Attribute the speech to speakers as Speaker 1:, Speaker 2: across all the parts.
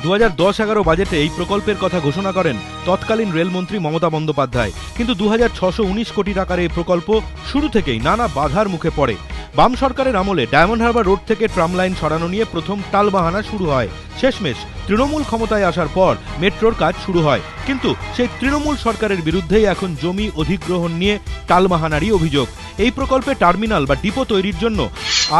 Speaker 1: 2010-11 বাজেটে এই প্রকল্পের কথা ঘোষণা করেন তৎকালীন রেলমন্ত্রী মমতা বন্দ্যোপাধ্যায়। কিন্তু 2619 কোটি টাকার এই প্রকল্প শুরু থেকেই নানা বাধার মুখে পড়ে। বাম সরকারের আমলে ডায়মন্ড হারবার রোড থেকে ট্রাম লাইন সরানো নিয়ে প্রথম টালবাহানা শুরু হয়। শেষমেশ তৃণমূল ক্ষমতায় আসার পর মেট্রোর কাজ শুরু হয়, কিন্তু সেই তৃণমূল সরকারের বিরুদ্ধেই এখন জমি অধিগ্রহণ নিয়ে টালবাহানারই অভিযোগ। এই প্রকল্পে টার্মিনাল বা ডিপো তৈরির জন্য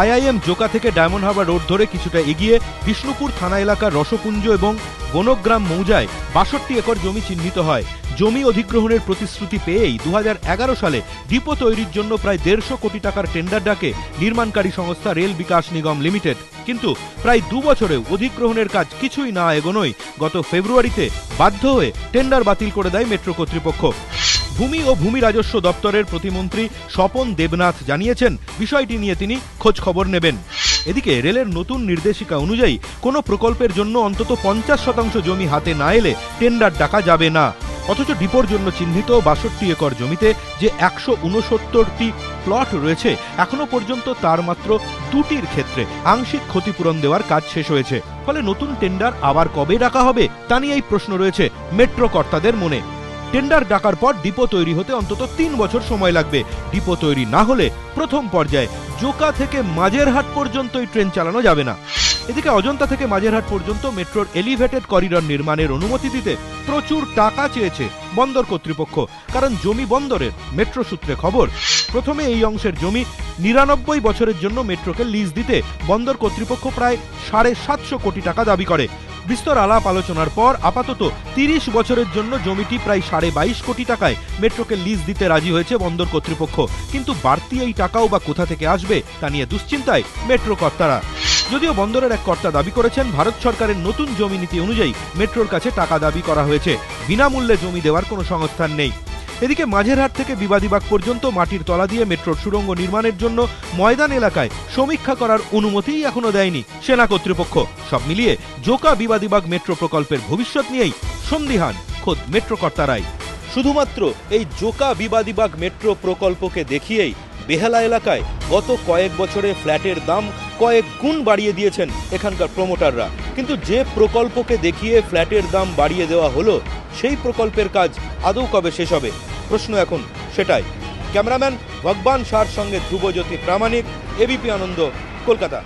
Speaker 1: IIM জোকা থেকে ডায়মন্ড হারবার রোড ধরে কিছুটা এগিয়ে বিষ্ণুপুর থানা এলাকার রসপুঞ্জ এবং বনগ্রাম মৌজায় 62 একর জমি চিহ্নিত হয়। জমি অধিগ্রহণের প্রতিশ্রুতি পেয়েই 2011 সালে ডিপো তৈরির জন্য প্রায় 150 কোটি টাকার টেন্ডার ডাকে নির্মাণকারী সংস্থা রেল বিকাশ নিগম লিমিটেড। কিন্তু প্রায় 2 বছরেও অধিগ্রহণের কাজ কিছুই না এগোনোয় গত ফেব্রুয়ারিতে বাধ্য হয়ে টেন্ডার বাতিল করে দেয় মেট্রো কর্তৃপক্ষ। ভূমি ও ভূমি রাজস্ব দপ্তরের প্রতিমন্ত্রী স্বপন দেবনাথ জানিয়েছেন বিষয়টি নিয়ে তিনি খোঁজ খবর নেবেন। এদিকে রেলের নতুন নির্দেশিকা অনুযায়ী কোনো প্রকল্পের জন্য অন্তত 50% জমি হাতে না এলে টেন্ডার ডাকা যাবে না। অথচ ডিপোর জন্য চিহ্নিত 62 একর জমিতে যে 169টি প্লট রয়েছে, এখনো পর্যন্ত তার মাত্র 2টির ক্ষেত্রে আংশিক ক্ষতিপূরণ দেওয়ার কাজ শেষ হয়েছে। ফলে নতুন টেন্ডার আবার কবে ডাকা হবে তা নিয়েই প্রশ্ন রয়েছে মেট্রো কর্তাদের মনে। টেন্ডার ডাকার পর ডিপো তৈরি হতে অন্তত 3 বছর সময় লাগবে। ডিপো তৈরি না হলে প্রথম পর্যায়ে জোকা থেকে মাঝেরহাট পর্যন্তই ট্রেন চালানো যাবে না। এদিকে অজন্তা থেকে মাঝেরহাট পর্যন্ত মেট্রোর এলিভেটেড করিডর নির্মাণের অনুমতি দিতে প্রচুর টাকা চেয়েছে বন্দর কর্তৃপক্ষ, কারণ জমি বন্দরের। মেট্রো সূত্রে খবর, প্রথমে এই অংশের জমি 99 বছরের জন্য মেট্রোকে লিজ দিতে বন্দর কর্তৃপক্ষ প্রায় 750 কোটি টাকা দাবি করে। বিস্তর আলাপ আলোচনার পর আপাতত 30 বছরের জন্য জমিটি প্রায় 22.5 কোটি টাকায় মেট্রোকে লিজ দিতে রাজি হয়েছে বন্দর কর্তৃপক্ষ। কিন্তু বাড়তি এই টাকাও বা কোথা থেকে আসবে তা নিয়ে দুশ্চিন্তায় মেট্রো কর্তারা। যদিও বন্দরের এক কর্তা দাবি করেছেন ভারত সরকারের নতুন জমি নীতি অনুযায়ী মেট্রোর কাছে টাকা দাবি করা হয়েছে, বিনামূল্যে জমি দেওয়ার কোনো সংস্থান নেই। এদিকে মাঝেরহাট থেকে বিবাদীবাগ পর্যন্ত মাটির তলা দিয়ে মেট্রোর সুড়ঙ্গ নির্মাণের জন্য ময়দান এলাকায় সমীক্ষা করার অনুমতিই এখনো দেয়নি সেনা কর্তৃপক্ষ। সব মিলিয়ে জোকা বিবাদীবাগ মেট্রো প্রকল্পের ভবিষ্যৎ নিয়েই সন্দিহান খোদ মেট্রো কর্তারাই। শুধুমাত্র এই জোকা বিবাদীবাগ মেট্রো প্রকল্পকে দেখিয়েই বেহালা এলাকায় গত কয়েক বছরে ফ্ল্যাটের দাম কয়েক গুণ বাড়িয়ে দিয়েছেন এখানকার প্রমোটাররা। কিন্তু যে প্রকল্পকে দেখিয়ে ফ্ল্যাটের দাম বাড়িয়ে দেওয়া হলো, সেই প্রকল্পের কাজ আদৌ কবে শেষ হবে? প্রশ্ন এখন সেটাই। ক্যামেরাম্যান ভগবান শাহর সঙ্গে ধ্রুবজ্যোতি প্রামাণিক, ABP আনন্দ, কলকাতা।